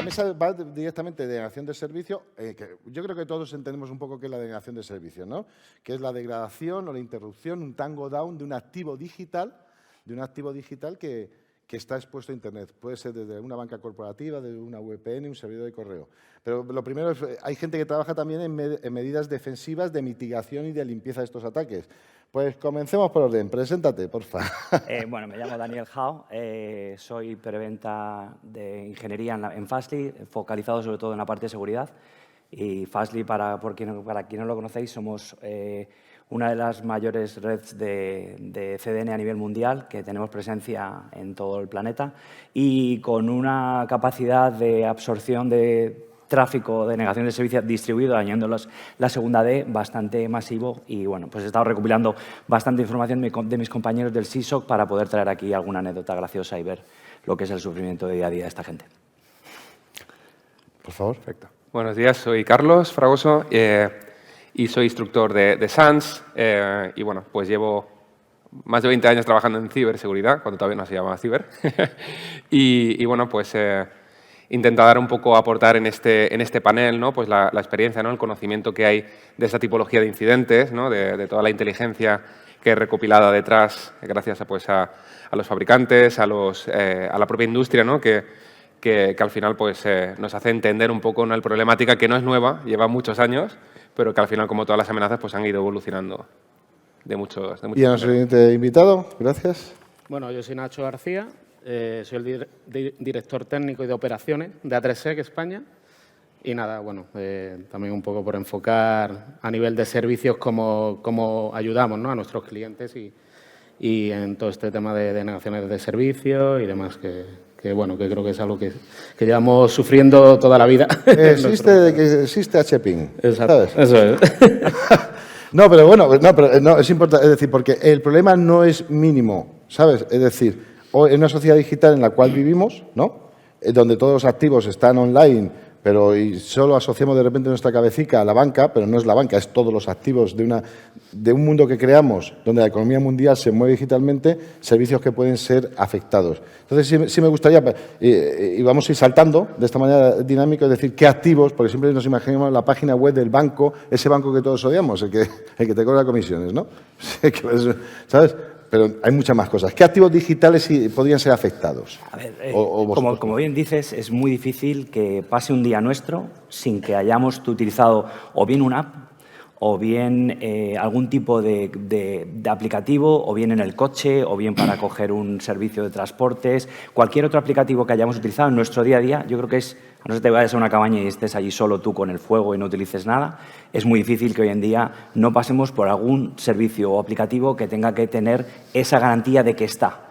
mesa va directamente de denegación de servicio, que yo creo que todos entendemos un poco qué es la denegación de servicio, ¿no? Que es la degradación o la interrupción, un tango down de un activo digital, que está expuesto a Internet. Puede ser desde una banca corporativa, desde una VPN, un servidor de correo. Pero lo primero es, hay gente que trabaja también en medidas defensivas de mitigación y de limpieza de estos ataques. Pues comencemos por orden. Preséntate, porfa. Bueno, me llamo Daniel Hao, soy preventa de ingeniería en Fastly, focalizado sobre todo en la parte de seguridad. Y Fastly, para quien no lo conocéis, somos una de las mayores redes de CDN a nivel mundial, que tenemos presencia en todo el planeta y con una capacidad de absorción de tráfico de negación de servicio distribuido, añadiendo la segunda D, bastante masivo. Y bueno, pues he estado recopilando bastante información de mis compañeros del CISOC para poder traer aquí alguna anécdota graciosa y ver lo que es el sufrimiento de día a día de esta gente. Por favor. Perfecto. Buenos días, soy Carlos Fragoso y soy instructor de SANS. Y bueno, pues llevo más de 20 años trabajando en ciberseguridad, cuando todavía no se llamaba ciber. y bueno, pues intenta dar un poco, aportar en este panel, ¿no? Pues la experiencia, ¿no? El conocimiento que hay de esta tipología de incidentes, ¿no? De toda la inteligencia que es recopilada detrás, gracias a los fabricantes, a la propia industria, ¿no? Que al final pues, nos hace entender un poco una problemática que no es nueva, lleva muchos años, pero que al final, como todas las amenazas, pues han ido evolucionando de muchos Y a nuestro siguiente invitado, gracias. Bueno, yo soy Nacho García, soy el director técnico y de operaciones de A3Sec España. Y nada, bueno, también un poco por enfocar a nivel de servicios cómo ayudamos, ¿no? A nuestros clientes y en todo este tema de denegaciones de servicio y demás que bueno, que creo que es algo que llevamos sufriendo toda la vida. Existe HPing. Exacto, ¿sabes? Eso es. No, pero bueno, no, es importante, es decir, porque el problema no es mínimo, ¿sabes? Es decir, hoy en una sociedad digital en la cual vivimos, ¿no? Donde todos los activos están online, pero y solo asociamos de repente nuestra cabecita a la banca, pero no es la banca, es todos los activos de un mundo que creamos, donde la economía mundial se mueve digitalmente, servicios que pueden ser afectados. Entonces, sí me gustaría, y vamos a ir saltando de esta manera dinámica, es decir, qué activos, porque siempre nos imaginamos la página web del banco, ese banco que todos odiamos, el que te cobra comisiones, ¿no? ¿Sabes? Pero hay muchas más cosas. ¿Qué activos digitales podrían ser afectados? A ver, como bien dices, es muy difícil que pase un día nuestro sin que hayamos utilizado o bien una app o bien algún tipo de aplicativo, o bien en el coche, o bien para coger un servicio de transportes. Cualquier otro aplicativo que hayamos utilizado en nuestro día a día, yo creo que es, a no ser que te vayas a una cabaña y estés allí solo tú con el fuego y no utilices nada, es muy difícil que hoy en día no pasemos por algún servicio o aplicativo que tenga que tener esa garantía de que está.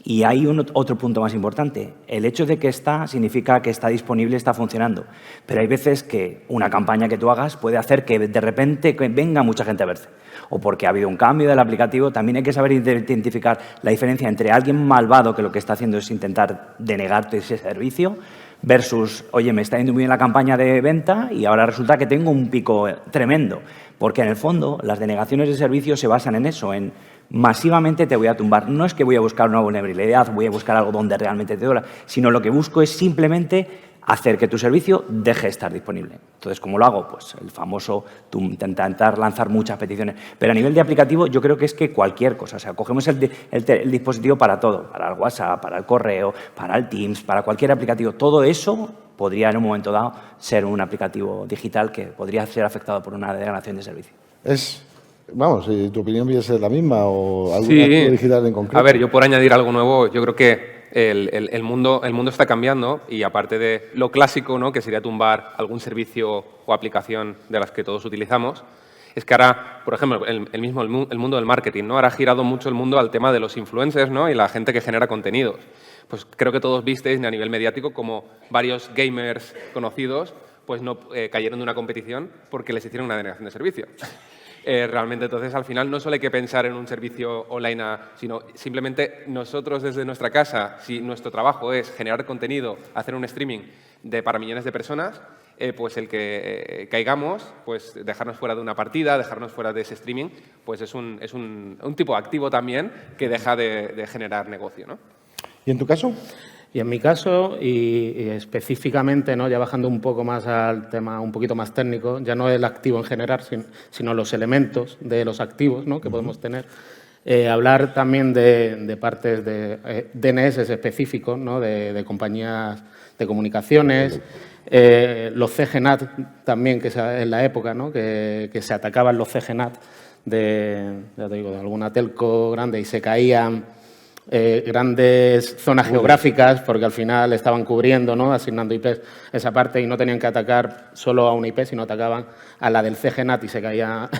Y hay otro punto más importante. El hecho de que está significa que está disponible, está funcionando. Pero hay veces que una campaña que tú hagas puede hacer que de repente venga mucha gente a verse. O porque ha habido un cambio del aplicativo. También hay que saber identificar la diferencia entre alguien malvado que lo que está haciendo es intentar denegarte ese servicio versus, oye, me está yendo muy bien la campaña de venta y ahora resulta que tengo un pico tremendo. Porque en el fondo las denegaciones de servicio se basan en eso, en masivamente te voy a tumbar. No es que voy a buscar una vulnerabilidad, voy a buscar algo donde realmente te duela, sino lo que busco es simplemente hacer que tu servicio deje de estar disponible. Entonces, ¿cómo lo hago? Pues el famoso intentar lanzar muchas peticiones. Pero a nivel de aplicativo, yo creo que es que cualquier cosa. O sea, cogemos el dispositivo para todo, para el WhatsApp, para el correo, para el Teams, para cualquier aplicativo. Todo eso podría en un momento dado ser un aplicativo digital que podría ser afectado por una degradación de servicio. Vamos, ¿tu opinión viene a ser la misma o algún activo digital en concreto? A ver, yo por añadir algo nuevo, yo creo que el mundo está cambiando y aparte de lo clásico, ¿no? Que sería tumbar algún servicio o aplicación de las que todos utilizamos, es que ahora, por ejemplo, el mundo del marketing, ¿no? Ahora ha girado mucho el mundo al tema de los influencers, ¿no? Y la gente que genera contenidos. Pues creo que todos visteis a nivel mediático como varios gamers conocidos pues no cayeron de una competición porque les hicieron una denegación de servicio. Realmente, entonces, al final, no solo hay que pensar en un servicio online, sino simplemente nosotros desde nuestra casa, si nuestro trabajo es generar contenido, hacer un streaming para millones de personas, pues el que caigamos, pues dejarnos fuera de una partida, dejarnos fuera de ese streaming, pues es un tipo de activo también que deja de generar negocio, ¿no? ¿Y en tu caso? Y en mi caso, y específicamente, ¿no?, ya bajando un poco más al tema un poquito más técnico, ya no el activo en general, sino los elementos de los activos, ¿no?, que podemos tener. Hablar también de partes de DNS específicos, ¿no?, de compañías de comunicaciones, los CGNAT también, que en la época, ¿no?, que se atacaban los CGNAT ya te digo, de alguna telco grande y se caían grandes zonas geográficas porque al final estaban cubriendo, ¿no?, asignando IPs esa parte y no tenían que atacar solo a una IP, sino atacaban a la del CGNAT y se caía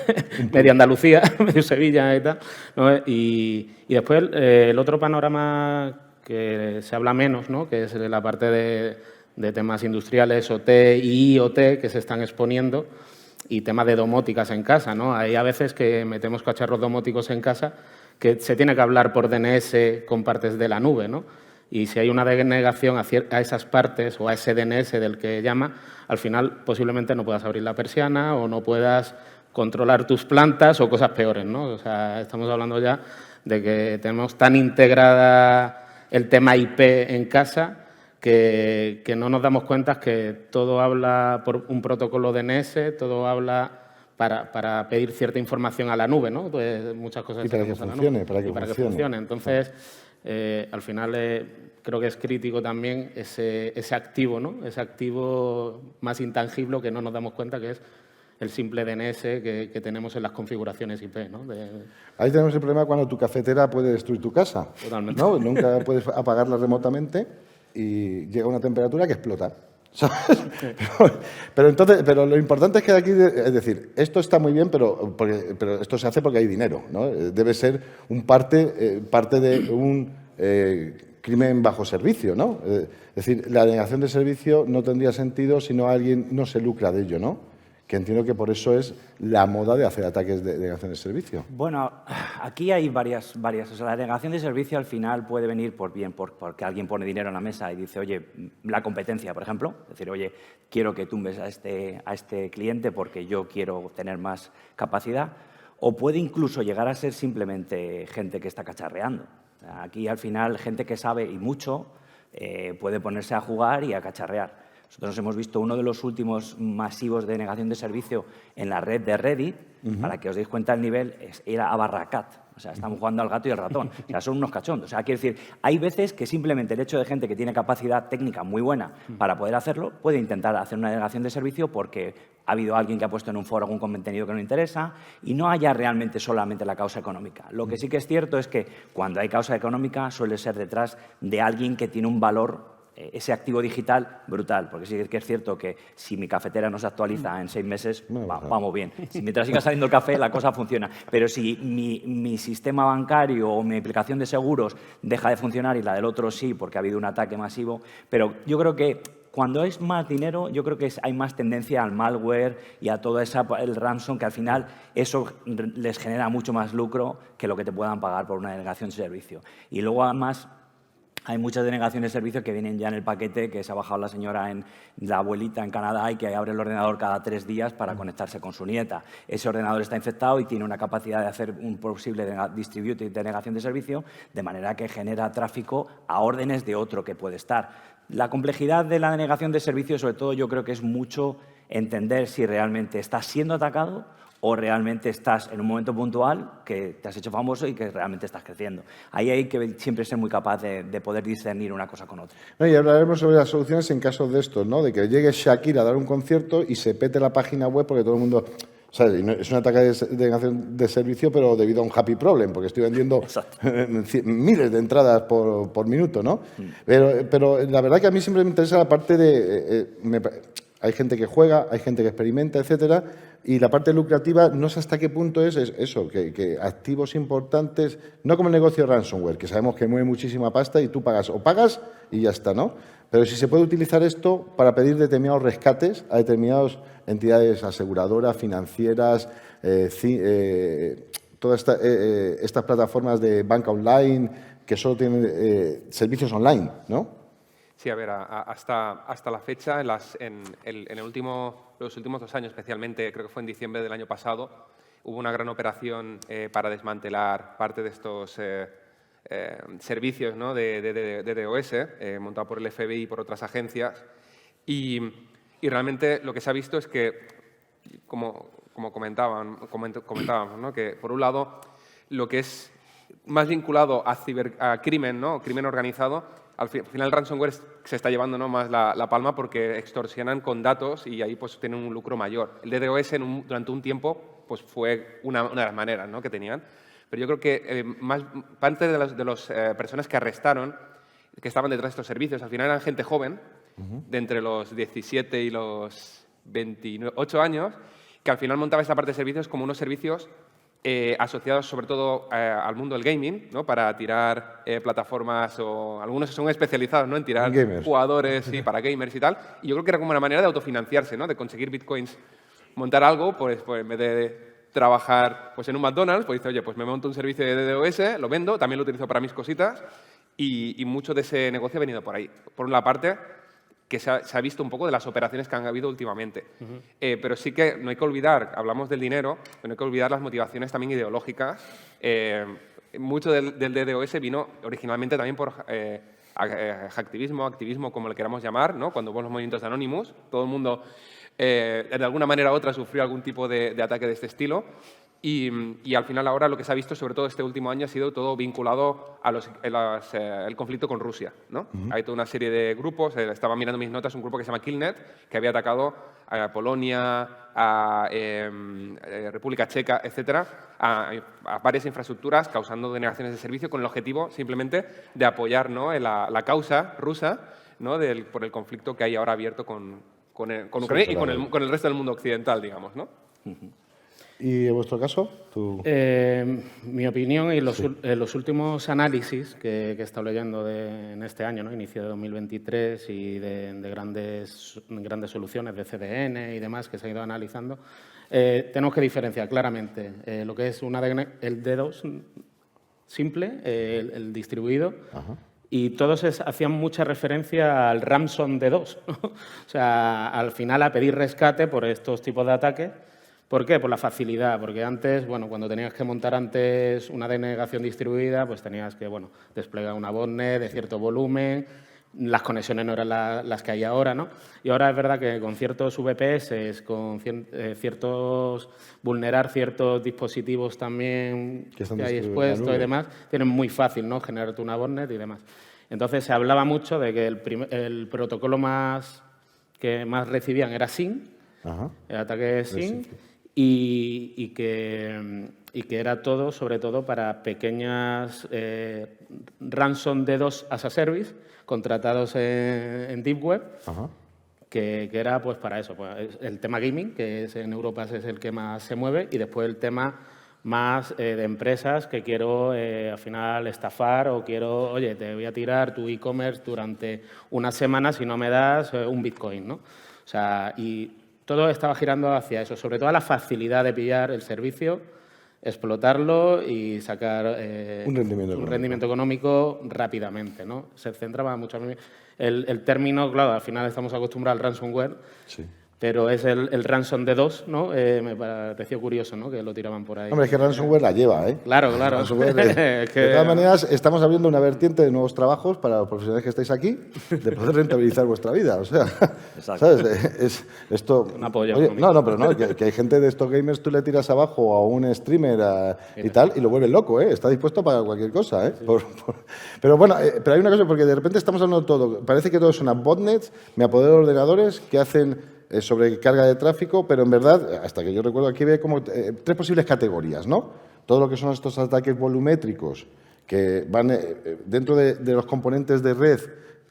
media Andalucía, medio Sevilla y tal, ¿no? Y después el otro panorama que se habla menos, ¿no?, que es la parte de temas industriales, OT y IoT, que se están exponiendo, y temas de domóticas en casa, ¿no? Hay a veces que metemos cacharros domóticos en casa que se tiene que hablar por DNS con partes de la nube, ¿no? Y si hay una denegación a esas partes o a ese DNS del que llama, al final posiblemente no puedas abrir la persiana o no puedas controlar tus plantas o cosas peores, ¿no? O sea, estamos hablando ya de que tenemos tan integrada el tema IP en casa que no nos damos cuenta que todo habla por un protocolo DNS, todo habla para pedir cierta información a la nube, ¿no? Pues muchas cosas y para que funcione, para que funcione. Entonces, al final creo que es crítico también ese activo, ¿no? Ese activo más intangible que no nos damos cuenta, que es el simple DNS que tenemos en las configuraciones IP, ¿no? Ahí tenemos el problema cuando tu cafetera puede destruir tu casa. Totalmente. ¿No? Nunca puedes apagarla remotamente y llega una temperatura que explota. ¿Sabes? Pero lo importante es que aquí, es decir, esto está muy bien, pero esto se hace porque hay dinero, ¿no? Debe ser parte de un crimen bajo servicio, ¿no? Es decir, la denegación de servicio no tendría sentido si no alguien no se lucra de ello, ¿no? Que entiendo que por eso es la moda de hacer ataques de denegación de servicio. Bueno, aquí hay varias. O sea, la denegación de servicio al final puede venir porque alguien pone dinero en la mesa y dice, oye, la competencia, por ejemplo, decir, oye, quiero que tumbes a este cliente porque yo quiero tener más capacidad, o puede incluso llegar a ser simplemente gente que está cacharreando. O sea, aquí al final gente que sabe y mucho puede ponerse a jugar y a cacharrear. Nosotros hemos visto uno de los últimos masivos de denegación de servicio en la red de Reddit, para que os deis cuenta el nivel, era a Barracat. O sea, estamos jugando al gato y el ratón. O sea, son unos cachondos. O sea, quiero decir, hay veces que simplemente el hecho de gente que tiene capacidad técnica muy buena para poder hacerlo, puede intentar hacer una denegación de servicio porque ha habido alguien que ha puesto en un foro algún contenido que no interesa y no haya realmente solamente la causa económica. Lo que sí que es cierto es que cuando hay causa económica suele ser detrás de alguien que tiene un valor, ese activo digital brutal, porque sí que es cierto que si mi cafetera no se actualiza en 6 meses, vamos bien. Si mientras siga saliendo el café, la cosa funciona. Pero si mi sistema bancario o mi aplicación de seguros deja de funcionar y la del otro sí, porque ha habido un ataque masivo, pero yo creo que cuando es más dinero, yo creo que hay más tendencia al malware y a todo el ransom, que al final eso les genera mucho más lucro que lo que te puedan pagar por una denegación de servicio. Y luego, además, hay muchas denegaciones de servicio que vienen ya en el paquete que se ha bajado la señora, la abuelita en Canadá, y que abre el ordenador cada 3 días para conectarse con su nieta. Ese ordenador está infectado y tiene una capacidad de hacer un posible distributed denegación de servicio, de manera que genera tráfico a órdenes de otro que puede estar. La complejidad de la denegación de servicio, sobre todo, yo creo que es mucho entender si realmente estás siendo atacado o realmente estás en un momento puntual que te has hecho famoso y que realmente estás creciendo. Ahí hay que siempre ser muy capaz de poder discernir una cosa con otra. No, y hablaremos sobre las soluciones en casos de estos, ¿no? De que llegue Shakira a dar un concierto y se pete la página web porque todo el mundo... ¿Sabes? Es un ataque de denegación de servicio, pero debido a un happy problem, porque estoy vendiendo miles de entradas por minuto, ¿no? Pero la verdad que a mí siempre me interesa la parte de... hay gente que juega, hay gente que experimenta, etcétera, y la parte lucrativa no sé hasta qué punto es eso, que activos importantes, no como el negocio de ransomware, que sabemos que mueve muchísima pasta y tú pagas y ya está, ¿no? Pero si se puede utilizar esto para pedir determinados rescates a determinadas entidades aseguradoras, financieras, todas estas plataformas de banca online que solo tienen servicios online, ¿no? Sí, a ver, hasta la fecha, los últimos 2 años especialmente, creo que fue en diciembre del año pasado, hubo una gran operación para desmantelar parte de estos servicios, ¿no? de DDoS, montado por el FBI y por otras agencias. Y realmente lo que se ha visto es que, como comentábamos, ¿no? Que por un lado lo que es más vinculado a crimen, ¿no? Crimen organizado, al final el ransomware se está llevando, ¿no? más la palma porque extorsionan con datos y ahí pues tienen un lucro mayor. El DDoS durante un tiempo pues fue una de las maneras, ¿no? que tenían. Pero yo creo que más parte de las personas que arrestaron, que estaban detrás de estos servicios, al final eran gente joven, de entre los 17 y los 28 años, que al final montaba esta parte de servicios como unos servicios asociados sobre todo al mundo del gaming, ¿no? Para tirar plataformas, o algunos son especializados, ¿no? En tirar jugadores y para gamers y tal. Y yo creo que era como una manera de autofinanciarse, ¿no? De conseguir bitcoins, montar algo, pues en vez de trabajar pues, en un McDonald's, pues dice, oye, pues me monto un servicio de DDoS, lo vendo, también lo utilizo para mis cositas y mucho de ese negocio ha venido por ahí. Por una parte, que se ha visto un poco de las operaciones que han habido últimamente. Pero sí que no hay que olvidar, hablamos del dinero, pero no hay que olvidar las motivaciones también ideológicas. Mucho del DDoS vino originalmente también por hacktivismo, activismo, como le queramos llamar, ¿no? Cuando hubo los movimientos de Anonymous, todo el mundo de alguna manera u otra sufrió algún tipo de ataque de este estilo. Y al final ahora lo que se ha visto, sobre todo este último año, ha sido todo vinculado a el conflicto con Rusia, ¿no? Hay toda una serie de grupos, estaba mirando mis notas, un grupo que se llama Killnet, que había atacado a Polonia, a República Checa, etcétera, a varias infraestructuras, causando denegaciones de servicio con el objetivo simplemente de apoyar, ¿no? la causa rusa, ¿no? por el conflicto que hay ahora abierto con Ucrania y con el resto del mundo occidental, digamos, ¿no? ¿Y en vuestro caso? Mi opinión y los últimos análisis que he estado leyendo en este año, ¿no? Inicio de 2023 y de grandes soluciones de CDN y demás que se han ido analizando, tenemos que diferenciar claramente lo que es el DDoS simple, el distribuido. Ajá. Y todos hacían mucha referencia al ransom DDoS, ¿no? O sea, al final a pedir rescate por estos tipos de ataques. ¿Por qué? Por la facilidad, porque antes, bueno, cuando tenías que montar antes una denegación distribuida, pues tenías que, bueno, desplegar una botnet de cierto volumen, las conexiones no eran las que hay ahora, ¿no? Y ahora es verdad que con ciertos VPS, con vulnerar ciertos dispositivos también que hay expuestos y demás, tienen muy fácil, ¿no? Generarte una botnet y demás. Entonces se hablaba mucho de que el protocolo que más recibían era SYN, el ataque SYN, y que era todo, sobre todo, para pequeñas ransom DDoS as a service contratados en Deep Web, que era pues para eso, pues, el tema gaming, que en Europa es el que más se mueve, y después el tema más de empresas que quiero al final estafar o quiero, oye, te voy a tirar tu e-commerce durante una semana si no me das un Bitcoin, ¿no? O sea, y todo estaba girando hacia eso, sobre todo a la facilidad de pillar el servicio, explotarlo y sacar un rendimiento económico rápidamente, ¿no? Se centraba mucho en el término, claro, al final estamos acostumbrados al ransomware, sí. Pero es el ransom DDoS, ¿no? Me pareció curioso, ¿no? Que lo tiraban por ahí. Hombre, es que ransomware la lleva, ¿eh? Claro. De todas maneras, estamos abriendo una vertiente de nuevos trabajos para los profesionales que estáis aquí, de poder rentabilizar vuestra vida. O sea, ¿sabes? Esto... Un apoyo. Oye, pero no, que hay gente de estos gamers, tú le tiras abajo a un streamer y tal, y lo vuelves loco, ¿eh? Está dispuesto a pagar cualquier cosa, ¿eh? Sí. Pero bueno, pero hay una cosa, porque de repente estamos hablando todo. Parece que todo son botnets, me apodero de ordenadores que hacen sobrecarga de tráfico, pero en verdad, hasta que yo recuerdo, aquí ve como tres posibles categorías, ¿no? Todo lo que son estos ataques volumétricos que van dentro de los componentes de red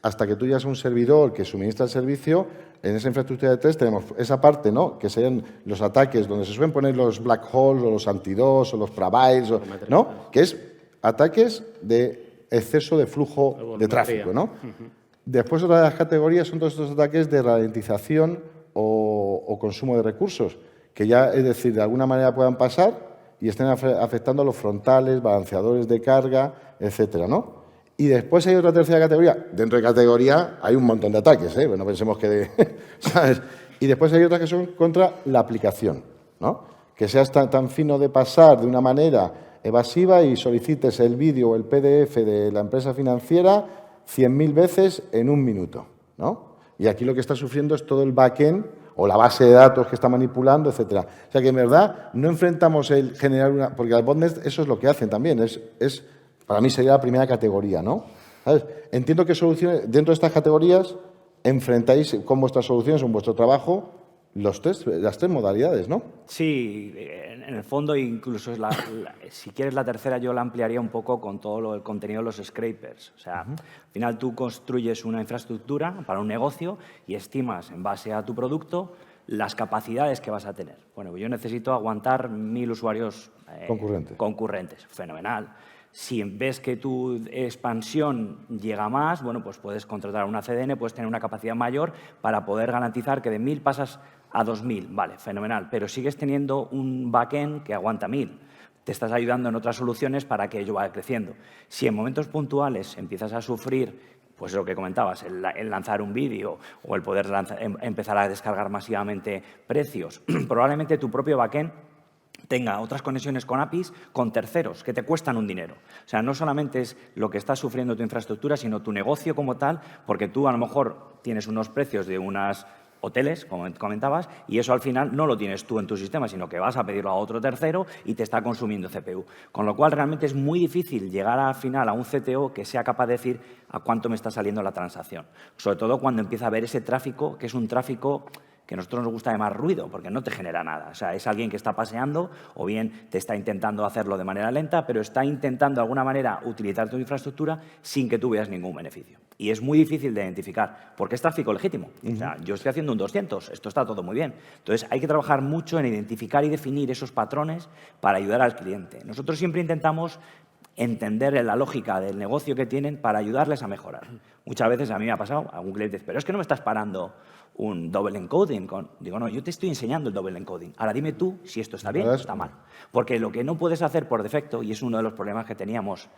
hasta que tú llegas a un servidor que suministra el servicio. En esa infraestructura de test tenemos esa parte, ¿no? Que serían los ataques donde se suelen poner los black holes o los anti-DOS o los Praviles, ¿no? Que es ataques de exceso de flujo de tráfico, ¿no? Después, otra de las categorías son todos estos ataques de ralentización o consumo de recursos, que ya, es decir, de alguna manera puedan pasar y estén afectando a los frontales, balanceadores de carga, etcétera, ¿no? Y después hay otra tercera categoría. Dentro de categoría hay un montón de ataques, ¿eh? No pensemos que ¿sabes? Y después hay otras que son contra la aplicación, ¿no? Que seas tan fino de pasar de una manera evasiva y solicites el vídeo o el PDF de la empresa financiera 100.000 veces en 1 minuto, ¿no? Y aquí lo que está sufriendo es todo el backend o la base de datos que está manipulando, etcétera. O sea que en verdad no enfrentamos el generar una... Porque al botnet eso es lo que hacen también, para mí sería la primera categoría, ¿no? ¿Sabes? Entiendo que soluciones, dentro de estas categorías enfrentáis con vuestras soluciones, en vuestro trabajo, las tres modalidades, ¿no? Sí, en el fondo incluso si quieres la tercera yo la ampliaría un poco con todo el contenido de los scrapers. O sea, al final tú construyes una infraestructura para un negocio y estimas en base a tu producto las capacidades que vas a tener. Bueno, yo necesito aguantar 1.000 usuarios concurrentes. Fenomenal. Si ves que tu expansión llega más, bueno, pues puedes contratar una CDN, puedes tener una capacidad mayor para poder garantizar que de 1.000 pasas a 2.000. Vale, fenomenal. Pero sigues teniendo un backend que aguanta 1.000. Te estás ayudando en otras soluciones para que ello vaya creciendo. Si en momentos puntuales empiezas a sufrir, pues lo que comentabas, el lanzar un vídeo o el poder empezar a descargar masivamente precios, probablemente tu propio backend tenga otras conexiones con APIs, con terceros, que te cuestan un dinero. O sea, no solamente es lo que está sufriendo tu infraestructura, sino tu negocio como tal, porque tú a lo mejor tienes unos precios de unos hoteles, como comentabas, y eso al final no lo tienes tú en tu sistema, sino que vas a pedirlo a otro tercero y te está consumiendo CPU. Con lo cual, realmente es muy difícil llegar al final a un CTO que sea capaz de decir a cuánto me está saliendo la transacción. Sobre todo cuando empieza a haber ese tráfico, que es un tráfico que a nosotros nos gusta llamar ruido, porque no te genera nada. O sea, es alguien que está paseando o bien te está intentando hacerlo de manera lenta, pero está intentando de alguna manera utilizar tu infraestructura sin que tú veas ningún beneficio. Y es muy difícil de identificar, porque es tráfico legítimo. O sea, yo estoy haciendo un 200, esto está todo muy bien. Entonces, hay que trabajar mucho en identificar y definir esos patrones para ayudar al cliente. Nosotros siempre intentamos entender la lógica del negocio que tienen para ayudarles a mejorar. Muchas veces a mí me ha pasado, algún cliente dice, pero es que no me estás parando un double encoding. Digo, no, yo te estoy enseñando el double encoding. Ahora dime tú si esto está bien o está mal. Porque lo que no puedes hacer por defecto, y es uno de los problemas que teníamos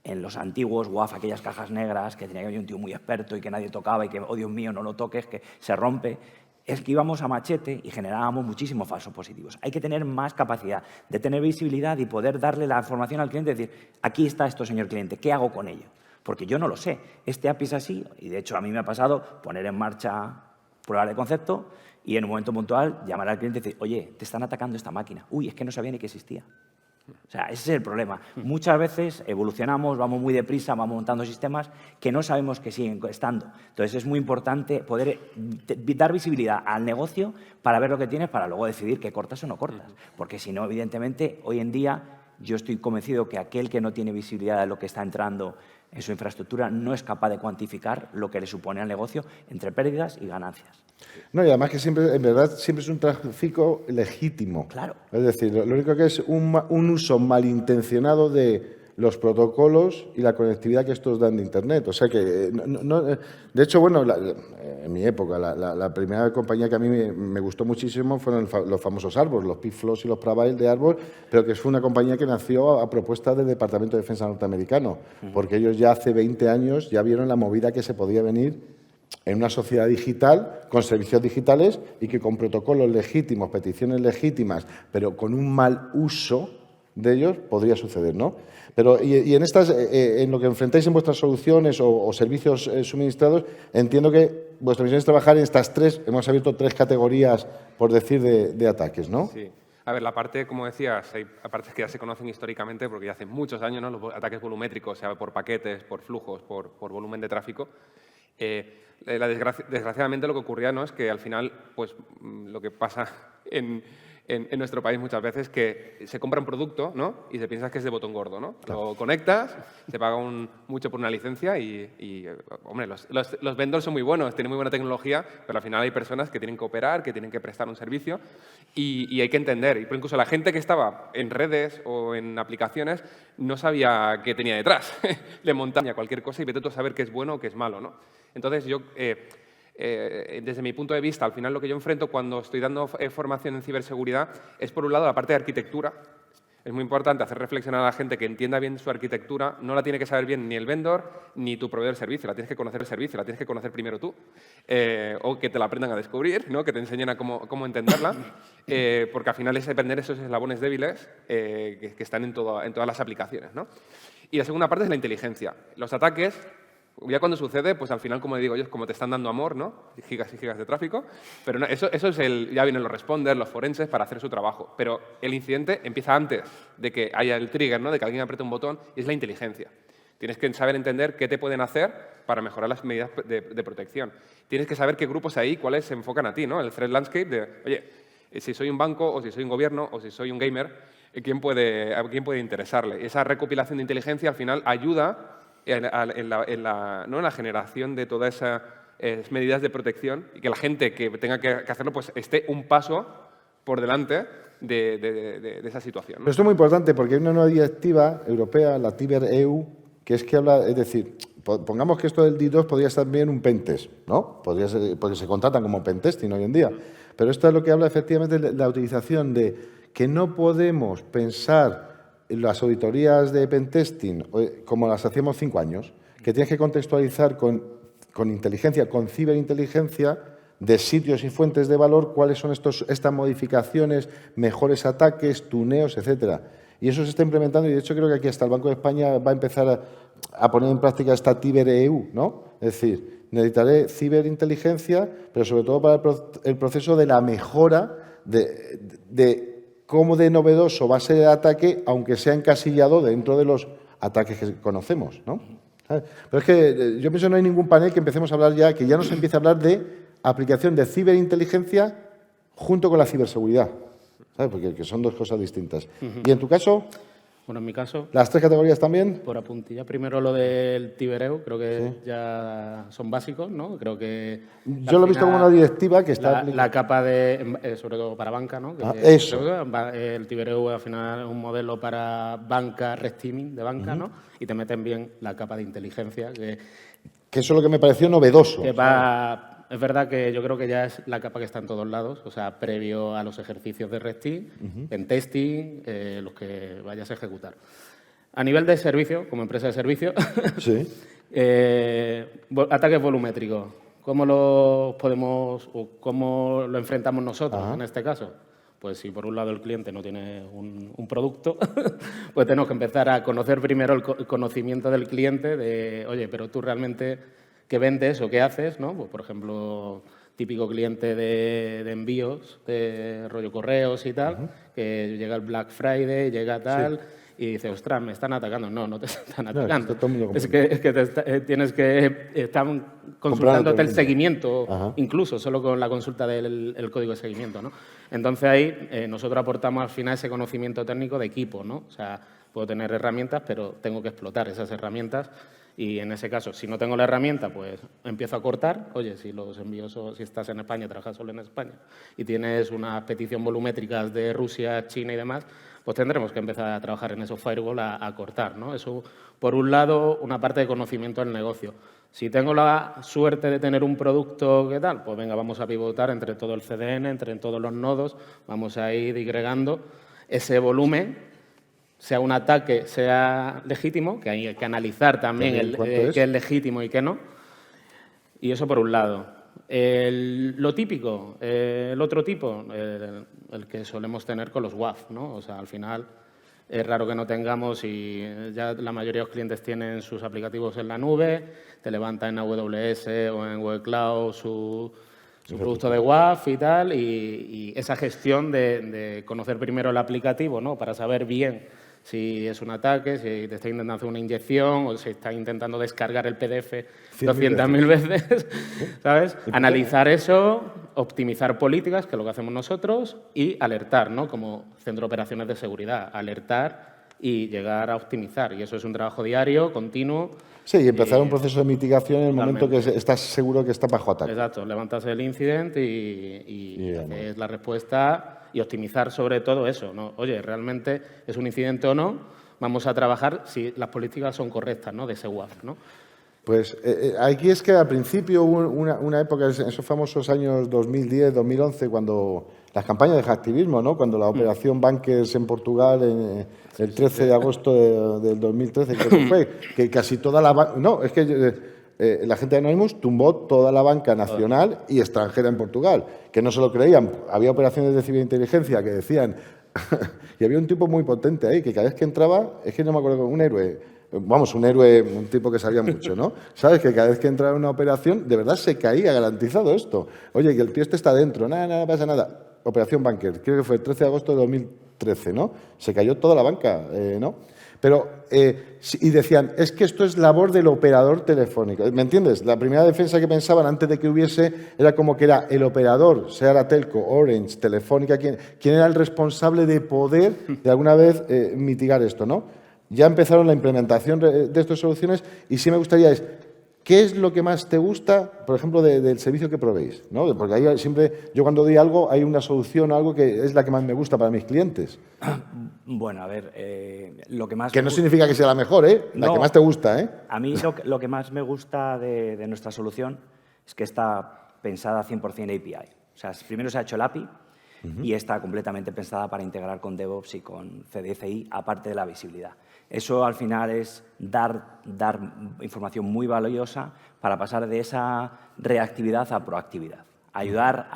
en los antiguos WAF, aquellas cajas negras, que tenía que haber un tío muy experto y que nadie tocaba y que, oh Dios mío, no lo toques, que se rompe, es que íbamos a machete y generábamos muchísimos falsos positivos. Hay que tener más capacidad de tener visibilidad y poder darle la información al cliente y decir, aquí está esto, señor cliente, ¿qué hago con ello? Porque yo no lo sé. Este API es así, y de hecho a mí me ha pasado poner en marcha pruebas de concepto y en un momento puntual llamar al cliente y decir, oye, te están atacando esta máquina. Uy, es que no sabía ni que existía. O sea, ese es el problema. Muchas veces evolucionamos, vamos muy deprisa, vamos montando sistemas que no sabemos que siguen estando. Entonces, es muy importante poder dar visibilidad al negocio para ver lo que tienes, para luego decidir qué cortas o no cortas. Porque si no, evidentemente, hoy en día yo estoy convencido que aquel que no tiene visibilidad de lo que está entrando en su infraestructura no es capaz de cuantificar lo que le supone al negocio entre pérdidas y ganancias. No, y además que siempre, en verdad, siempre es un tráfico legítimo. Claro. Es decir, lo único que es un uso malintencionado de los protocolos y la conectividad que estos dan de Internet. O sea que, de hecho, bueno, en mi época, la primera compañía que a mí me gustó muchísimo fueron los famosos Arbor, los Pipflows y los Prevail de Arbor, pero que fue una compañía que nació a propuesta del Departamento de Defensa norteamericano, porque ellos ya hace 20 años ya vieron la movida que se podía venir en una sociedad digital, con servicios digitales y que con protocolos legítimos, peticiones legítimas, pero con un mal uso de ellos, podría suceder, ¿no? Pero, y en lo que enfrentáis en vuestras soluciones o servicios suministrados, entiendo que vuestra misión es trabajar en estas tres, hemos abierto 3 categorías, por decir, de ataques, ¿no? Sí. A ver, la parte, como decías, hay partes que ya se conocen históricamente porque ya hace muchos años, ¿no? Los ataques volumétricos, sea por paquetes, por flujos, por volumen de tráfico. Desgraciadamente lo que ocurría, ¿no?, es que al final, pues lo que pasa en nuestro país muchas veces es que se compra un producto, ¿no?, y se piensa que es de botón gordo, ¿no? Claro. Lo conectas, se paga mucho por una licencia y hombre, los vendors son muy buenos, tienen muy buena tecnología, pero al final hay personas que tienen que operar, que tienen que prestar un servicio y hay que entender. Incluso la gente que estaba en redes o en aplicaciones no sabía qué tenía detrás. Le montaban cualquier cosa y vete tú a saber qué es bueno o qué es malo, ¿no? Entonces, yo, desde mi punto de vista, al final lo que yo enfrento cuando estoy dando formación en ciberseguridad es, por un lado, la parte de arquitectura. Es Es muy importante hacer reflexionar a la gente que entienda bien su arquitectura. No la tiene que saber bien ni el vendor ni tu proveedor de servicio. La tienes que conocer el servicio, la tienes que conocer primero tú. O que te la aprendan a descubrir, ¿no? Que te enseñen a cómo entenderla. Porque al final es depender de esos eslabones débiles que están en todas las aplicaciones, ¿no? Y la segunda parte es la inteligencia. Los ataques, ya cuando sucede, pues al final, como digo yo, es como te están dando amor, ¿no? Gigas y gigas de tráfico. Pero no, eso es ya vienen los responders, los forenses para hacer su trabajo. Pero el incidente empieza antes de que haya el trigger, ¿no? De que alguien apriete un botón, y es la inteligencia. Tienes que saber entender qué te pueden hacer para mejorar las medidas de protección. Tienes que saber qué grupos hay, cuáles se enfocan a ti, ¿no? El threat landscape de, oye, si soy un banco, o si soy un gobierno, o si soy un gamer, ¿a quién puede interesarle? Esa recopilación de inteligencia al final ayuda en la generación de todas esas medidas de protección y que la gente que tenga que hacerlo pues esté un paso por delante de esa situación, ¿no? Pero esto es muy importante porque hay una nueva directiva europea, la Tiber-EU, que es que habla, es decir, pongamos que esto del DDoS podría ser también un pentest, ¿no? Podría ser, porque se contratan como pentesting hoy en día. Pero esto es lo que habla efectivamente de la utilización de que no podemos pensar en las auditorías de pentesting como las hacíamos 5 años, que tienes que contextualizar con inteligencia, con ciberinteligencia, de sitios y fuentes de valor, cuáles son estas modificaciones, mejores ataques, tuneos, etcétera. Y eso se está implementando y, de hecho, creo que aquí hasta el Banco de España va a empezar a poner en práctica esta Tiber-EU, ¿no? Es decir, necesitaré ciberinteligencia, pero sobre todo para el proceso de la mejora de cómo de novedoso va a ser el ataque, aunque sea encasillado dentro de los ataques que conocemos, ¿no? ¿Sabes? Pero es que yo pienso que no hay ningún panel que empecemos a hablar ya, que ya no se empiece a hablar de aplicación de ciberinteligencia junto con la ciberseguridad, ¿sabes? Porque son dos cosas distintas. Y en tu caso, Bueno, en mi caso, las 3 categorías también. por apuntilla, primero lo del Tiber-EU, creo que ya son básicos, ¿no? Creo que... Yo lo he visto como una directiva que está... La capa de, sobre todo para banca, ¿no? Eso. El Tiber-EU al final es un modelo para banca, red teaming de banca, ¿no? Y te meten bien la capa de inteligencia, que eso es lo que me pareció novedoso. es verdad que yo creo que ya es la capa que está en todos lados, o sea, previo a los ejercicios de red team, en testing, los que vayas a ejecutar. A nivel de servicio, como empresa de servicio, Sí. ataques volumétricos. ¿Cómo los podemos o cómo lo enfrentamos nosotros en este caso? Pues si por un lado el cliente no tiene un producto, pues tenemos que empezar a conocer primero el conocimiento del cliente de, oye, pero tú realmente qué vendes o qué haces, ¿no? Pues, por ejemplo, típico cliente de envíos, de rollo correos y tal, que llega el Black Friday, llega tal... Y dice, ostras, me están atacando. No, no te están atacando. Es que tienes que... Están consultándote el seguimiento, incluso solo con la consulta del código de seguimiento, ¿no? Entonces ahí nosotros aportamos al final ese conocimiento técnico de equipo, ¿no? O sea, puedo tener herramientas, pero tengo que explotar esas herramientas. Y en ese caso, si no tengo la herramienta, pues empiezo a cortar. Oye, si los envíos, si estás en España, trabajas solo en España y tienes una petición volumétricas de Rusia, China y demás, pues tendremos que empezar a trabajar en esos firewall a cortar, ¿no? Eso, por un lado, una parte de conocimiento del negocio. Si tengo la suerte de tener un producto, ¿qué tal? Pues venga, vamos a pivotar entre todo el CDN, entre todos los nodos, vamos a ir digregando ese volumen, sea un ataque, sea legítimo, que hay que analizar también qué es legítimo y qué no. Y eso por un lado. Lo típico, el otro tipo, el que solemos tener con los WAF, ¿no? O sea, al final es raro que no tengamos y ya la mayoría de los clientes tienen sus aplicativos en la nube, te levanta en AWS o en Google Cloud su producto de WAF y tal, y esa gestión de conocer primero el aplicativo, ¿no? Para saber bien si es un ataque, si te está intentando hacer una inyección o si está intentando descargar el PDF 200.000 veces, ¿sabes? Analizar eso, optimizar políticas, que es lo que hacemos nosotros, y alertar, ¿no? Como centro de operaciones de seguridad, alertar y llegar a optimizar. Y eso es un trabajo diario, continuo. Sí, y empezar un proceso de mitigación en el momento que estás seguro que está bajo ataque. Exacto, levantas el incident y es la respuesta y optimizar sobre todo eso, ¿no? Oye, ¿realmente es un incidente o no? Vamos a trabajar si las políticas son correctas, ¿no? De ese WAF, ¿no? Pues aquí es que al principio hubo una época, en esos famosos años 2010, 2011, cuando las campañas de hacktivismo, ¿no? Cuando la operación Bankers en Portugal, el 13 de agosto del 2013, creo que fue, que casi toda la banca... No, es que la gente de Anonymous tumbó toda la banca nacional y extranjera en Portugal, que no se lo creían. Había operaciones de ciberinteligencia que decían... y había un tipo muy potente ahí, que cada vez que entraba, es que no me acuerdo, un héroe... Vamos, un tipo que sabía mucho, ¿no? ¿Sabes? Que cada vez que entraba en una operación, de verdad se caía garantizado esto. Oye, que el tío está dentro, nada, pasa nada. Operación Banker, creo que fue el 13 de agosto de 2013, ¿no? Se cayó toda la banca, ¿no? Pero, y decían, es que esto es labor del operador telefónico. ¿Me entiendes? La primera defensa que pensaban antes de que hubiese era como que era el operador, sea la Telco, Orange, Telefónica, quien era el responsable de poder de alguna vez mitigar esto, ¿no? Ya empezaron la implementación de estas soluciones y sí me gustaría ¿qué es lo que más te gusta, por ejemplo, del servicio que proveéis? ¿No? Porque ahí siempre, yo cuando doy algo, hay una solución o algo que es la que más me gusta para mis clientes. Bueno, a ver, lo que más... Que no significa que sea la mejor, ¿eh? La que más te gusta, ¿eh? A mí lo que más me gusta de nuestra solución es que está pensada 100% API. O sea, primero se ha hecho el API y está completamente pensada para integrar con DevOps y con CDCI, aparte de la visibilidad. Eso al final es dar información muy valiosa para pasar de esa reactividad a proactividad. Ayudar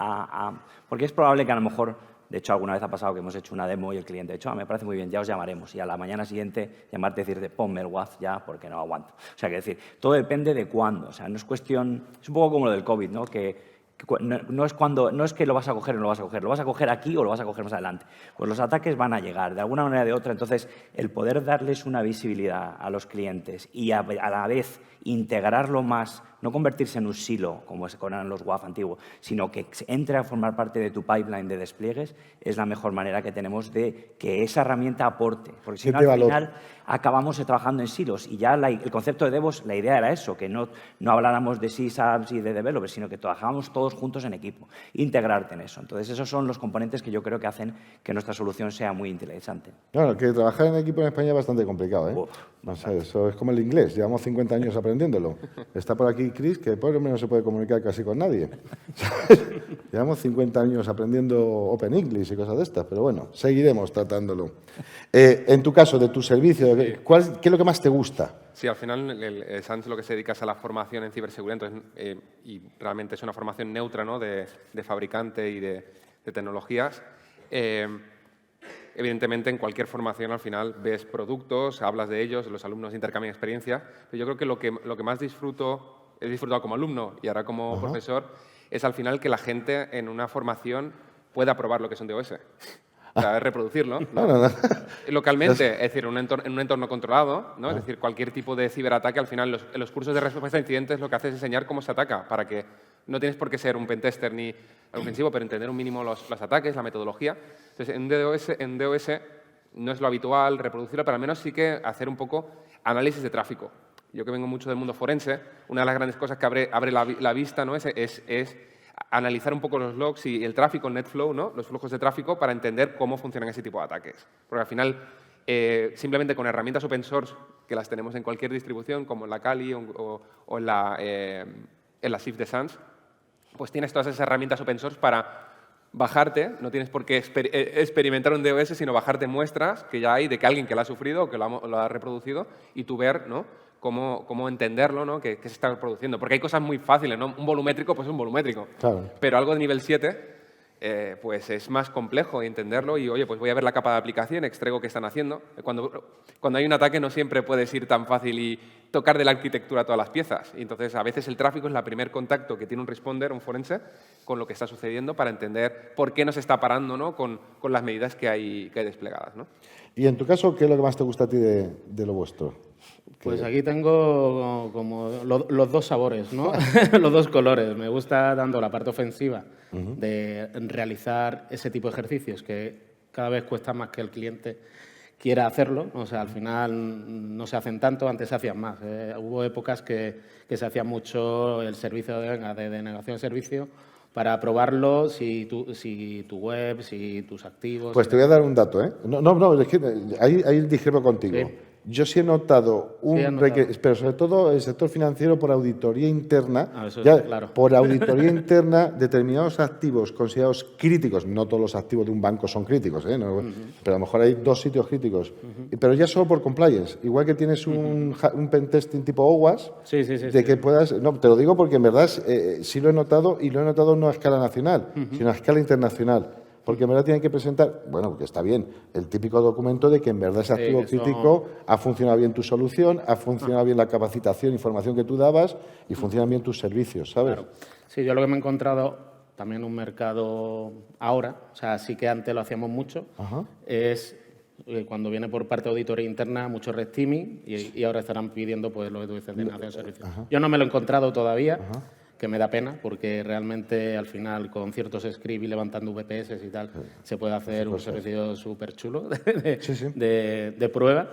porque es probable que a lo mejor, de hecho alguna vez ha pasado que hemos hecho una demo y el cliente ha dicho, me parece muy bien, ya os llamaremos. Y a la mañana siguiente llamarte y decirte, ponme el WAF ya porque no aguanto. O sea, que decir, todo depende de cuándo. O sea, no es cuestión, es un poco como lo del COVID, ¿no? Que no es que lo vas a coger o no lo vas a coger, lo vas a coger aquí o lo vas a coger más adelante. Pues los ataques van a llegar de alguna manera o de otra. Entonces, el poder darles una visibilidad a los clientes y a la vez integrarlo más, no convertirse en un silo, como eran los WAF antiguos, sino que entre a formar parte de tu pipeline de despliegues, es la mejor manera que tenemos de que esa herramienta aporte. Porque si no, al final acabamos trabajando en silos y ya el concepto de DevOps, la idea era eso, que no habláramos de SysApps y de developers, sino que trabajáramos todos juntos en equipo, integrarte en eso. Entonces, esos son los componentes que yo creo que hacen que nuestra solución sea muy interesante. Claro, que trabajar en equipo en España es bastante complicado, ¿eh? No sé, eso es como el inglés, llevamos 50 años aprendiéndolo. Está por aquí Chris, que por lo menos no se puede comunicar casi con nadie. Llevamos 50 años aprendiendo Open English y cosas de estas, pero bueno, seguiremos tratándolo. En tu caso, de tu servicio, ¿qué es lo que más te gusta? Sí, al final el SANS lo que se dedica es a la formación en ciberseguridad, entonces, y realmente es una formación neutra, ¿no? de fabricante y de tecnologías. Evidentemente, en cualquier formación al final ves productos, hablas de ellos, los alumnos intercambian experiencia, pero yo creo que lo que más he disfrutado como alumno y ahora como profesor, es al final que la gente en una formación pueda probar lo que es un DOS. O sea, es reproducirlo, ¿no? Localmente, es decir, en un entorno controlado, ¿no? Es decir, cualquier tipo de ciberataque, al final, en los cursos de respuesta a incidentes lo que hace es enseñar cómo se ataca, para que no tienes por qué ser un pentester ni ofensivo, pero entender un mínimo los ataques, la metodología. Entonces, en DOS no es lo habitual reproducirlo, pero al menos sí que hacer un poco análisis de tráfico. Yo que vengo mucho del mundo forense, una de las grandes cosas que abre la vista, ¿no? es analizar un poco los logs y el tráfico, el NetFlow, ¿no? Los flujos de tráfico, para entender cómo funcionan ese tipo de ataques. Porque al final, simplemente con herramientas open source, que las tenemos en cualquier distribución, como en la Kali o en la SIF de SANS, pues tienes todas esas herramientas open source para bajarte, no tienes por qué experimentar un DOS, sino bajarte muestras que ya hay de que alguien que lo ha sufrido o que lo ha reproducido y tú ver, ¿no? Cómo entenderlo, ¿no? Que se está produciendo. Porque hay cosas muy fáciles, ¿no? Un volumétrico, pues es un volumétrico. Claro. Pero algo de nivel 7, pues es más complejo entenderlo y, oye, pues voy a ver la capa de aplicación, extraigo qué están haciendo. Cuando hay un ataque no siempre puedes ir tan fácil y tocar de la arquitectura todas las piezas. Y entonces, a veces el tráfico es el primer contacto que tiene un responder, un forense, con lo que está sucediendo para entender por qué no se está parando, ¿no? con las medidas que hay desplegadas, ¿no? Y en tu caso, ¿qué es lo que más te gusta a ti de lo vuestro? Pues aquí tengo como los dos sabores, ¿no? Los dos colores. Me gusta tanto la parte ofensiva de realizar ese tipo de ejercicios que cada vez cuesta más que el cliente quiera hacerlo. O sea, al final no se hacen tanto, antes se hacían más. Hubo épocas que se hacía mucho el servicio de denegación de servicio para probarlo si tu web, si tus activos... Pues te voy a dar un dato, ¿eh? No, es que ahí discrepo contigo. Sí. yo sí he notado pero sobre todo el sector financiero por auditoría interna, Eso ya, está claro. por auditoría interna, determinados activos considerados críticos, no todos los activos de un banco son críticos, no, pero a lo mejor hay 2 sitios críticos, pero ya solo por compliance, igual que tienes un pentesting tipo OWASP, Sí. que puedas, no, te lo digo porque en verdad sí lo he notado y lo he notado no a escala nacional, sino a escala internacional. Porque en verdad tienen que presentar, bueno, que está bien, el típico documento de que en verdad ese activo crítico ha funcionado bien tu solución, ha funcionado bien la capacitación, información que tú dabas y funcionan bien tus servicios, ¿sabes? Claro. Sí, yo lo que me he encontrado también en un mercado ahora, o sea, sí que antes lo hacíamos mucho, es cuando viene por parte de auditoría interna mucho red teaming y ahora estarán pidiendo pues lo que tú dices de negación de servicios. Yo no me lo he encontrado todavía, que me da pena porque realmente al final con ciertos scripts y levantando VPS y tal se puede hacer un servicio súper chulo de prueba.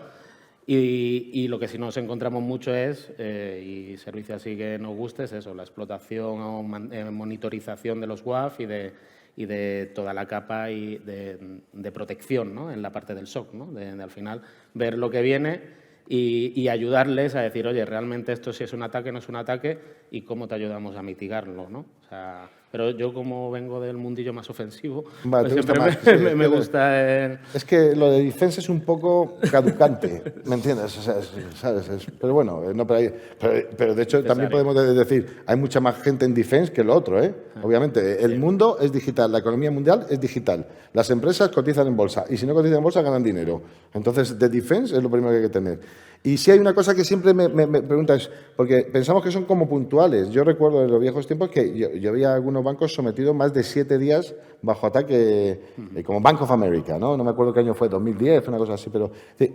Y lo que sí nos encontramos mucho es, y servicio así que nos guste, es eso, la explotación o monitorización de los WAF y de toda la capa y de protección, ¿no? En la parte del SOC, ¿no? De al final ver lo que viene y ayudarles a decir, oye, realmente esto sí es un ataque, no es un ataque, y cómo te ayudamos a mitigarlo, ¿no? O sea, pero yo como vengo del mundillo más ofensivo, Vale, pues te gusta siempre más, sí, me gusta... Es que lo de defense es un poco caducante, ¿me entiendes? O sea, ¿sabes? Pero bueno, no, pero de hecho también podemos decir, hay mucha más gente en defense que lo otro, ¿eh? Obviamente, el mundo es digital, la economía mundial es digital, las empresas cotizan en bolsa y si no cotizan en bolsa ganan dinero. Entonces, de defense es lo primero que hay que tener. Y si hay una cosa que siempre me preguntas, porque pensamos que son como puntuales. Yo recuerdo en los viejos tiempos que yo había algunos bancos sometidos más de 7 días bajo ataque, como Bank of America, ¿no? No me acuerdo qué año fue, 2010, una cosa así. Pero,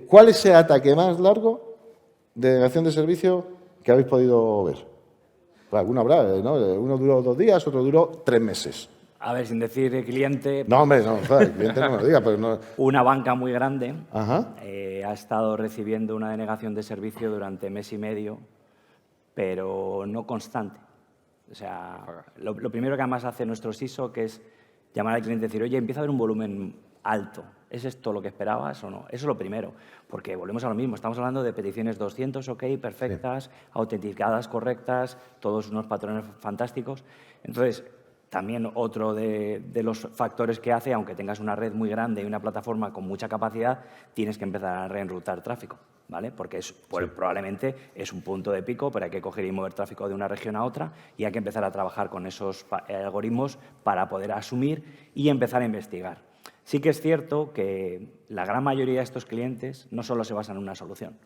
¿cuál es el ataque más largo de negación de servicio que habéis podido ver? Pues alguno habrá, ¿no? Uno duró 2 días, otro duró 3 meses. A ver, sin decir cliente... No, hombre, no, el cliente no me lo diga, pero no... Una banca muy grande Ajá. ha estado recibiendo una denegación de servicio durante mes y medio, pero no constante. O sea, lo primero que además hace nuestro SISO que es llamar al cliente y decir, oye, empieza a haber un volumen alto. ¿Es esto lo que esperabas o no? Eso es lo primero, porque volvemos a lo mismo. Estamos hablando de peticiones 200, ok, perfectas, autenticadas, correctas, todos unos patrones fantásticos. Entonces, también otro de los factores que hace, aunque tengas una red muy grande y una plataforma con mucha capacidad, tienes que empezar a reenrutar tráfico, ¿vale? Porque probablemente es un punto de pico, pero hay que coger y mover tráfico de una región a otra y hay que empezar a trabajar con esos algoritmos para poder asumir y empezar a investigar. Sí que es cierto que la gran mayoría de estos clientes no solo se basan en una solución.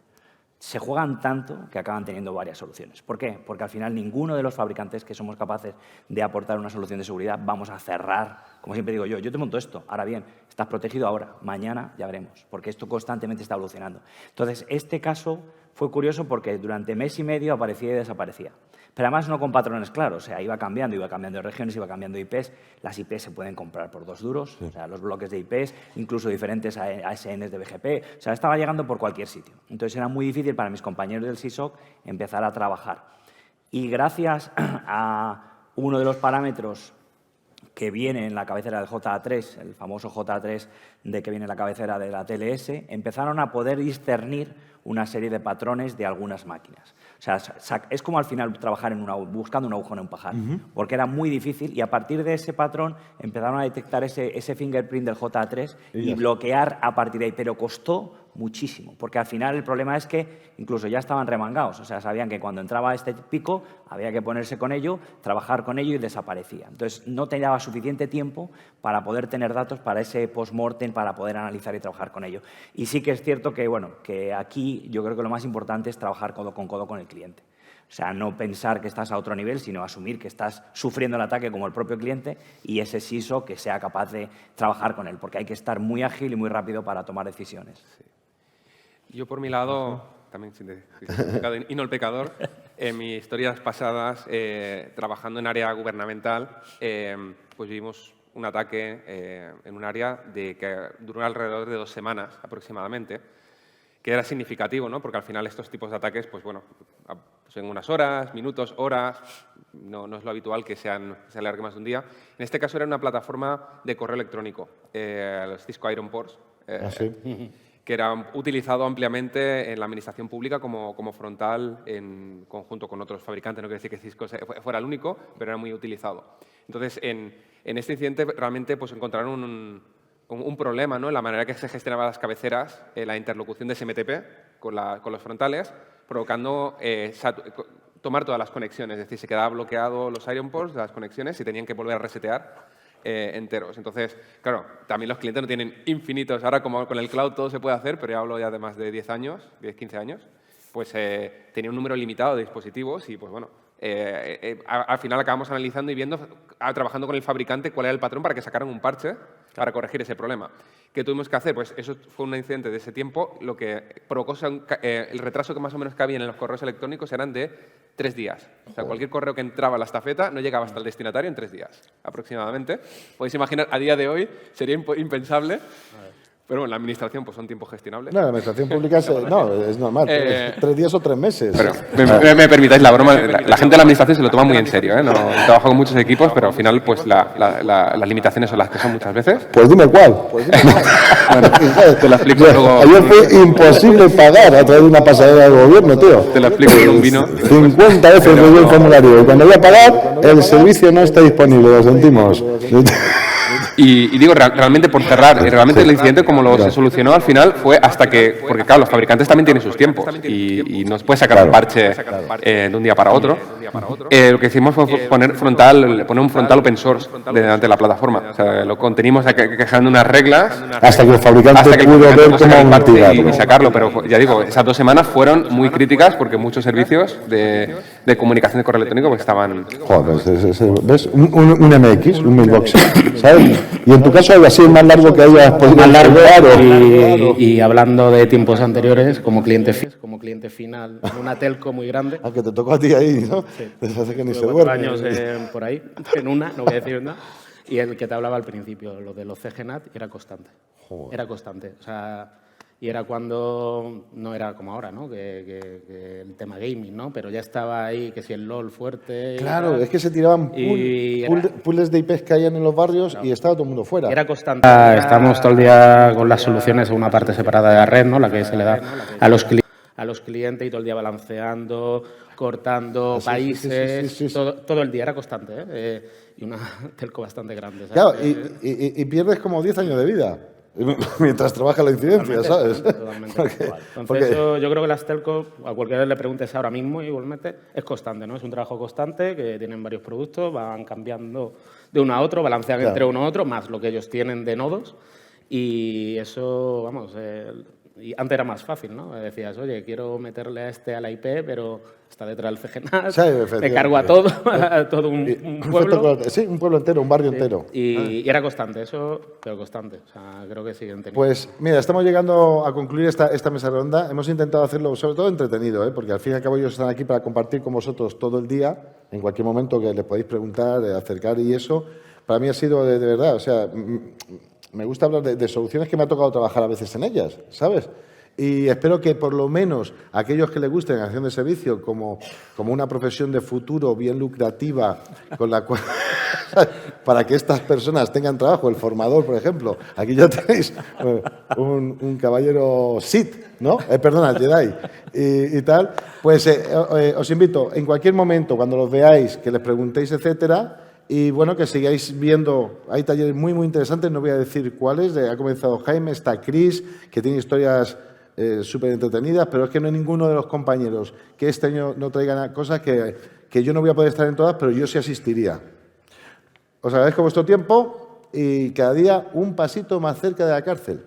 Se juegan tanto que acaban teniendo varias soluciones. ¿Por qué? Porque al final ninguno de los fabricantes que somos capaces de aportar una solución de seguridad vamos a cerrar. Como siempre digo yo te monto esto, ahora bien, estás protegido ahora, mañana ya veremos, porque esto constantemente está evolucionando. Entonces, este caso fue curioso porque durante mes y medio aparecía y desaparecía. Pero además no con patrones claros, o sea, iba cambiando de regiones, iba cambiando de IPs. Las IPs se pueden comprar por 2 duros, o sea, los bloques de IPs, incluso diferentes ASNs de BGP, o sea, estaba llegando por cualquier sitio. Entonces era muy difícil para mis compañeros del SISOC empezar a trabajar. Y gracias a uno de los parámetros que viene en la cabecera del JA3, el famoso JA3 de que viene en la cabecera de la TLS, empezaron a poder discernir una serie de patrones de algunas máquinas. O sea, es como al final trabajar buscando un agujero en un pajar, porque era muy difícil y a partir de ese patrón empezaron a detectar ese fingerprint del JA3 y bloquear a partir de ahí, pero costó muchísimo, porque al final el problema es que incluso ya estaban remangados, o sea, sabían que cuando entraba este pico había que ponerse con ello, trabajar con ello y desaparecía. Entonces, no te daba suficiente tiempo para poder tener datos para ese post-mortem, para poder analizar y trabajar con ello. Y sí que es cierto que, bueno, que aquí yo creo que lo más importante es trabajar codo con el cliente. O sea, no pensar que estás a otro nivel, sino asumir que estás sufriendo el ataque como el propio cliente y ese SISO que sea capaz de trabajar con él, porque hay que estar muy ágil y muy rápido para tomar decisiones. Sí. Yo, por mi lado, también sin pecado y no el pecador, en mis historias pasadas, trabajando en área gubernamental, pues vivimos un ataque en un área que duró alrededor de 2 semanas aproximadamente, que era significativo, ¿no? Porque al final estos tipos de ataques, pues bueno, en unas horas, minutos, horas, no es lo habitual que se alargue más de un día. En este caso era una plataforma de correo electrónico, los Cisco Iron Ports, que era utilizado ampliamente en la administración pública como frontal en conjunto con otros fabricantes. No quiere decir que Cisco fuera el único, pero era muy utilizado. Entonces, en este incidente realmente pues, encontraron un problema, ¿no?, en la manera que se gestionaban las cabeceras, la interlocución de SMTP con los frontales, provocando tomar todas las conexiones. Es decir, se quedaba bloqueado los iron ports de las conexiones y tenían que volver a resetear enteros. Entonces, claro, también los clientes no tienen infinitos. Ahora, como con el cloud todo se puede hacer, pero ya hablo ya de más de 10 años, 10, 15 años, pues tenía un número limitado de dispositivos y, pues bueno, al final acabamos analizando y viendo, trabajando con el fabricante, cuál era el patrón para que sacaran un parche para corregir ese problema. ¿Qué tuvimos que hacer? Pues eso fue un incidente de ese tiempo, lo que provocó el retraso que más o menos cabía en los correos electrónicos eran de 3 días. O sea, cualquier correo que entraba a la estafeta no llegaba hasta el destinatario en 3 días, aproximadamente. Podéis imaginar, a día de hoy sería impensable. Pero en la administración pues son tiempos gestionables. No, la administración pública es normal, 3 días o 3 meses. Pero, me permitáis la broma, la gente de la administración se lo toma muy en serio, ¿eh? No, trabajo con muchos equipos, pero al final pues las limitaciones son las que son muchas veces. Pues dime cuál. Bueno, te lo explico luego. Ayer fue imposible pagar a través de una pasarela del gobierno, tío. Te lo explico con un vino. 50 veces me dio el formulario. Y cuando voy a pagar, el servicio no está disponible, lo sentimos. Y digo, realmente por cerrar, realmente el incidente como se solucionó al final fue hasta que, porque claro, los fabricantes también tienen sus tiempos y no se puede sacar un parche de un día para otro. Lo que hicimos fue poner un frontal open source delante de la plataforma. O sea, lo contenimos quejando unas reglas hasta que el fabricante pudo ver cómo activarlo y sacarlo. Pero ya digo, esas 2 semanas fueron muy críticas porque muchos servicios de comunicación de correo electrónico pues estaban... Joder, ¿ves? Un MX, un mailbox, ¿sabes? Y en tu caso algo así más largo que hayas podido más largo y hablando de tiempos anteriores, como cliente final en una telco muy grande. Ah, que te tocó a ti ahí, ¿no? Sí. Desde hace que ni se duerme. 4 años por ahí, en una, no voy a decir nada. Y el que te hablaba al principio, lo de los CGNAT, era constante. Joder. Era constante. O sea, y era cuando, no era como ahora, ¿no? Que el tema gaming, ¿no? Pero ya estaba ahí, que si el LOL fuerte... Claro, es que se tiraban pools de IPs que hayan en los barrios, claro, y estaba todo el mundo fuera. Era constante. Estamos todo el día con las soluciones en una parte separada de la red, ¿no? La que se le da a los clientes y todo el día balanceando, cortando países, todo el día, era constante, ¿eh? Y una telco bastante grande, ¿sabes? Claro, y pierdes como 10 años de vida. Mientras trabaja la incidencia, ¿sabes? Totalmente. Entonces, yo creo que las telcos, a cualquiera le preguntes ahora mismo, igualmente, es constante, ¿no? Es un trabajo constante, que tienen varios productos, van cambiando de uno a otro, balancean entre uno a otro, más lo que ellos tienen de nodos. Y eso, vamos, y antes era más fácil, ¿no? Decías, oye, quiero meterle a la IP, pero está detrás del CGNAT, sí, me cargo a todo un pueblo. Sí, un pueblo entero, un barrio entero. Y era constante, eso, pero constante. O sea, creo que siguen teniendo. Pues mira, estamos llegando a concluir esta mesa redonda. Hemos intentado hacerlo sobre todo entretenido, ¿eh? Porque al fin y al cabo ellos están aquí para compartir con vosotros todo el día, en cualquier momento que les podéis preguntar, acercar y eso. Para mí ha sido de verdad, o sea... Me gusta hablar de soluciones que me ha tocado trabajar a veces en ellas, ¿sabes? Y espero que por lo menos aquellos que les guste la acción de servicio como una profesión de futuro bien lucrativa, con la cual para que estas personas tengan trabajo, el formador, por ejemplo, aquí ya tenéis un caballero Sith, ¿no? Perdona, Jedi y tal, pues os invito en cualquier momento, cuando los veáis, que les preguntéis, etcétera. Y bueno, que sigáis viendo, hay talleres muy, muy interesantes, no voy a decir cuáles, ha comenzado Jaime, está Chris, que tiene historias súper entretenidas, pero es que no hay ninguno de los compañeros que este año no traigan cosas que yo no voy a poder estar en todas, pero yo sí asistiría. Os agradezco vuestro tiempo y cada día un pasito más cerca de la cárcel.